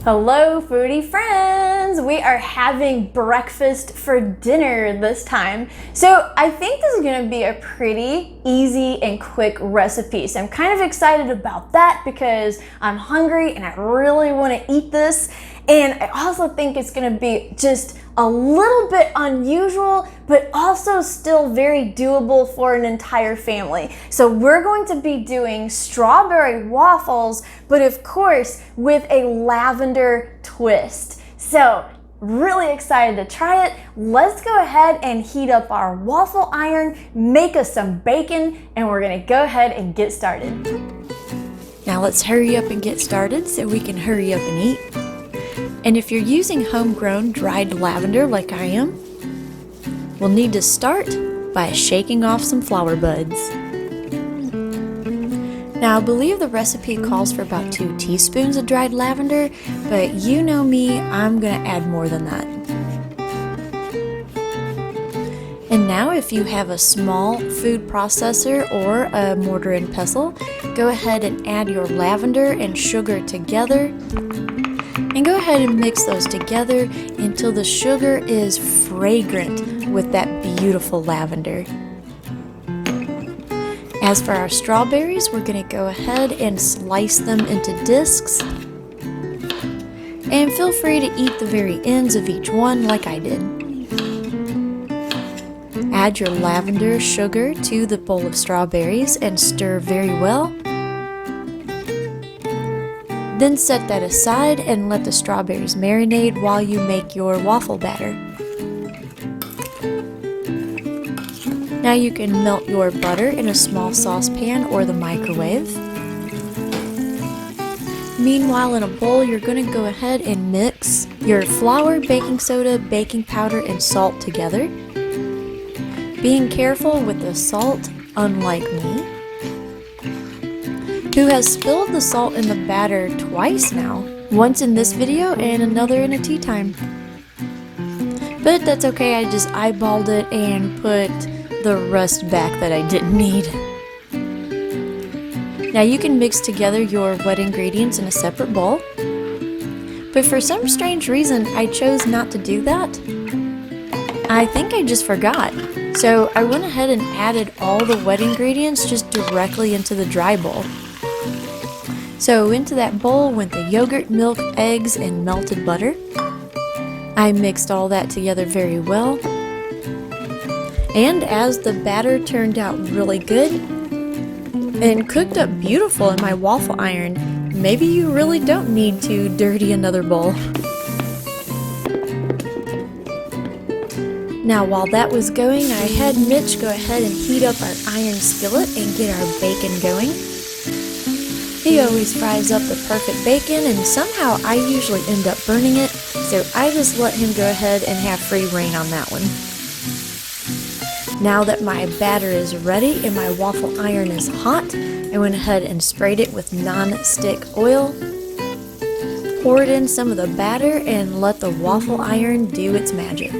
Hello foodie friends! We are having breakfast for dinner this time. So I think this is gonna be a pretty easy and quick recipe. So I'm kind of excited about that because I'm hungry and I really wanna eat this. And I also think it's gonna be just a little bit unusual, but also still very doable for an entire family. So we're going to be doing strawberry waffles, but of course with a lavender twist. So really excited to try it. Let's go ahead and heat up our waffle iron, make us some bacon, and we're gonna go ahead and get started. Now let's hurry up and get started so we can hurry up and eat. And if you're using homegrown dried lavender like I am, we'll need to start by shaking off some flower buds. Now I believe the recipe calls for about 2 teaspoons of dried lavender, but you know me, I'm gonna add more than that. And now if you have a small food processor or a mortar and pestle, go ahead and add your lavender and sugar together. And go ahead and mix those together until the sugar is fragrant with that beautiful lavender. As for our strawberries, we're going to go ahead and slice them into discs. And feel free to eat the very ends of each one like I did. Add your lavender sugar to the bowl of strawberries and stir very well. Then set that aside and let the strawberries marinate while you make your waffle batter. Now you can melt your butter in a small saucepan or the microwave. Meanwhile, in a bowl, you're going to go ahead and mix your flour, baking soda, baking powder, and salt together. Being careful with the salt, unlike me, who has spilled the salt in the batter twice now, once in this video and another in a tea time. But that's okay, I just eyeballed it and put the rest back that I didn't need. Now you can mix together your wet ingredients in a separate bowl, but for some strange reason I chose not to do that. I think I just forgot. So I went ahead and added all the wet ingredients just directly into the dry bowl. So into that bowl went the yogurt, milk, eggs, and melted butter. I mixed all that together very well. And as the batter turned out really good and cooked up beautiful in my waffle iron, maybe you really don't need to dirty another bowl. Now while that was going, I had Mitch go ahead and heat up our iron skillet and get our bacon going. He always fries up the perfect bacon, and somehow I usually end up burning it, so I just let him go ahead and have free reign on that one. Now that my batter is ready and my waffle iron is hot, I went ahead and sprayed it with non-stick oil, poured in some of the batter, and let the waffle iron do its magic.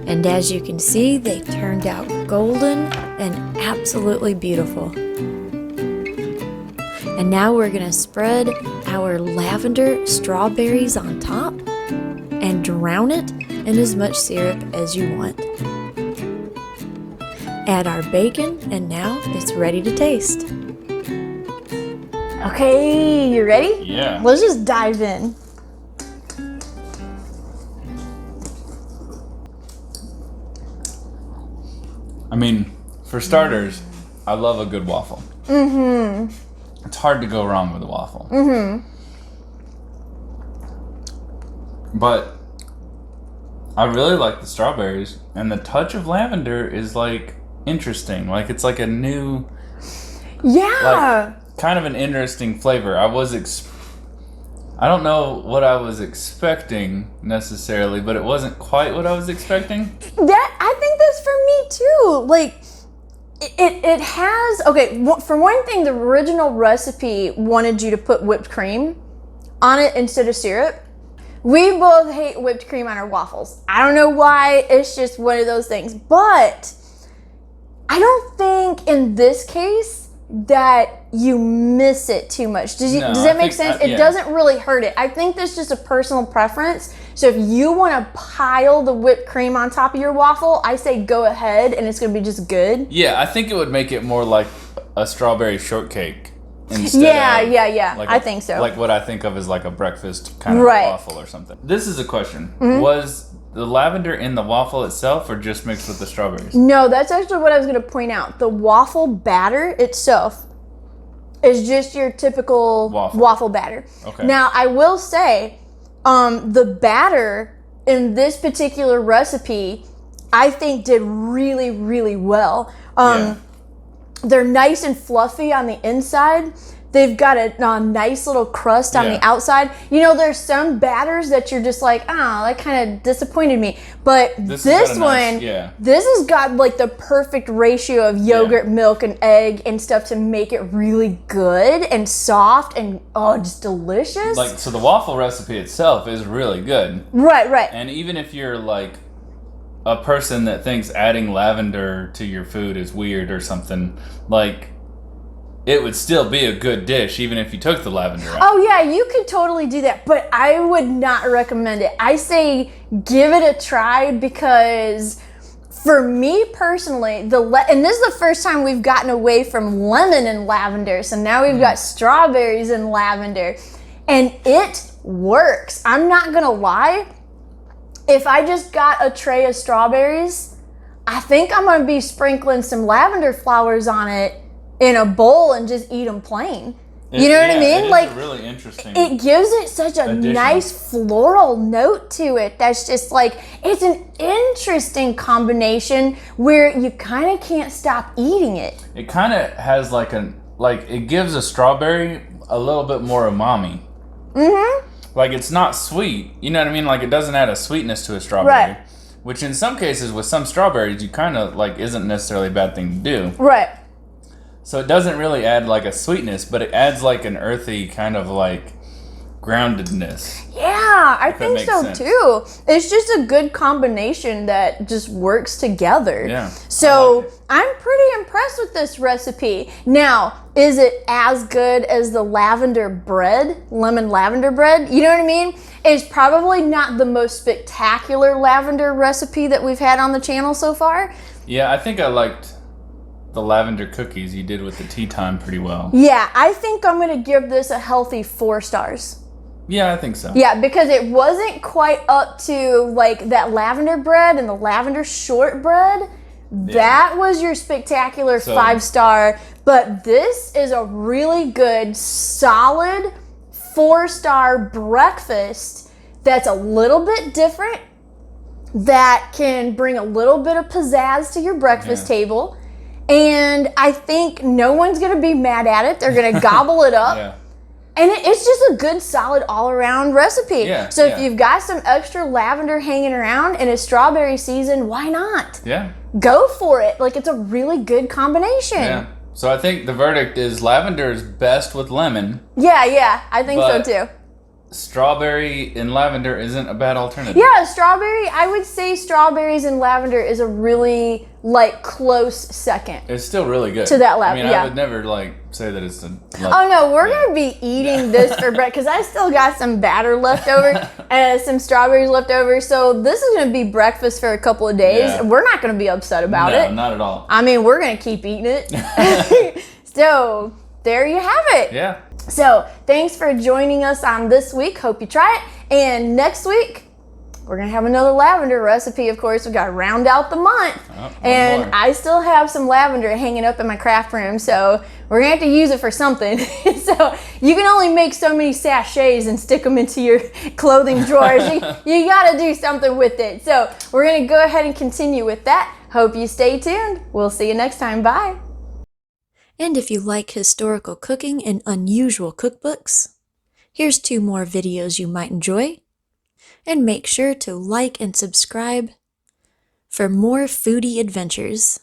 And as you can see, they turned out golden and absolutely beautiful. And now we're going to spread our lavender strawberries on top and drown it in as much syrup as you want. Add our bacon, and now it's ready to taste. Okay, you ready? Yeah. Let's just dive in. I mean, for starters, I love a good waffle. Mm-hmm. It's hard to go wrong with a waffle. Mm-hmm. But I really like the strawberries, and the touch of lavender is like interesting. Like it's like a new, like kind of an interesting flavor. I don't know what I was expecting necessarily, but it wasn't quite what I was expecting. I think that's for me too. Like, it has, okay, for one thing, the original recipe wanted you to put whipped cream on it instead of syrup. We both hate whipped cream on our waffles. I don't know why, it's just one of those things. But I don't think in this case, that you miss it too much. Does that make sense? It doesn't really hurt it. I think that's just a personal preference. So if you want to pile the whipped cream on top of your waffle, I say go ahead, and it's going to be just good. Yeah, I think it would make it more like a strawberry shortcake. Yeah. Like I think so. Like what I think of as like a breakfast kind of waffle or something. This is a question. Was the lavender in the waffle itself or just mixed with the strawberries? No, that's actually what I was going to point out. The waffle batter itself is just your typical waffle batter. Okay. Now, I will say, the batter in this particular recipe, I think did really, really well. They're nice and fluffy on the inside. They've got a nice little crust on the outside. You know, there's some batters that you're just like, that kind of disappointed me. But this one, this has got like the perfect ratio of yogurt, milk, and egg and stuff to make it really good and soft and just delicious. Like, so the waffle recipe itself is really good. Right. And even if you're like a person that thinks adding lavender to your food is weird or something, like, it would still be a good dish even if you took the lavender out. Oh yeah, you could totally do that, but I would not recommend it. I say give it a try because for me personally, and this is the first time we've gotten away from lemon and lavender, so now we've got strawberries and lavender, and it works. I'm not gonna lie. If I just got a tray of strawberries, I think I'm gonna be sprinkling some lavender flowers on it in a bowl and just eat them plain. You know what I mean? It is like, really interesting. It gives it such a nice floral note to it. That's just like, it's an interesting combination where you kind of can't stop eating it. It kind of has it gives a strawberry a little bit more umami. Like, it's not sweet. You know what I mean? Like, it doesn't add a sweetness to a strawberry. Right. Which in some cases with some strawberries, you kind of like isn't necessarily a bad thing to do. Right. So it doesn't really add like a sweetness, but it adds like an earthy kind of like groundedness. Yeah, I think so too. It's just a good combination that just works together. Yeah. So I'm pretty impressed with this recipe. Now, is it as good as the lavender bread, lemon lavender bread? You know what I mean? It's probably not the most spectacular lavender recipe that we've had on the channel so far. Yeah, I think I liked the lavender cookies you did with the tea time pretty well. Yeah, I think I'm going to give this a healthy 4 stars. Yeah, I think so. Yeah, because it wasn't quite up to like that lavender bread and the lavender shortbread. Yeah. That was your spectacular 5-star, but this is a really good, solid 4-star breakfast that's a little bit different, that can bring a little bit of pizzazz to your breakfast table. And I think no one's going to be mad at it. They're going to gobble it up. Yeah. And it's just a good, solid, all-around recipe. Yeah, so if you've got some extra lavender hanging around and it's strawberry season, why not? Yeah. Go for it. Like, it's a really good combination. Yeah. So I think the verdict is lavender is best with lemon. Yeah, I think so too. Strawberry and lavender isn't a bad alternative. Yeah, strawberry, I would say strawberries and lavender is a really, like, close second. It's still really good. To that lavender, I would never, say that it's oh, no, we're going to be eating this for bread, because I still got some batter left over and some strawberries left over, so this is going to be breakfast for a couple of days. Yeah. We're not going to be upset about it. No, not at all. I mean, we're going to keep eating it. So, there you have it. Yeah. So, thanks for joining us on this week. Hope you try it. And next week, we're going to have another lavender recipe, of course. We've got to round out the month. And I still have some lavender hanging up in my craft room, so we're going to have to use it for something. So, you can only make so many sachets and stick them into your clothing drawers. You got to do something with it. So, we're going to go ahead and continue with that. Hope you stay tuned. We'll see you next time. Bye. And if you like historical cooking and unusual cookbooks, here's 2 more videos you might enjoy. And make sure to like and subscribe for more foodie adventures.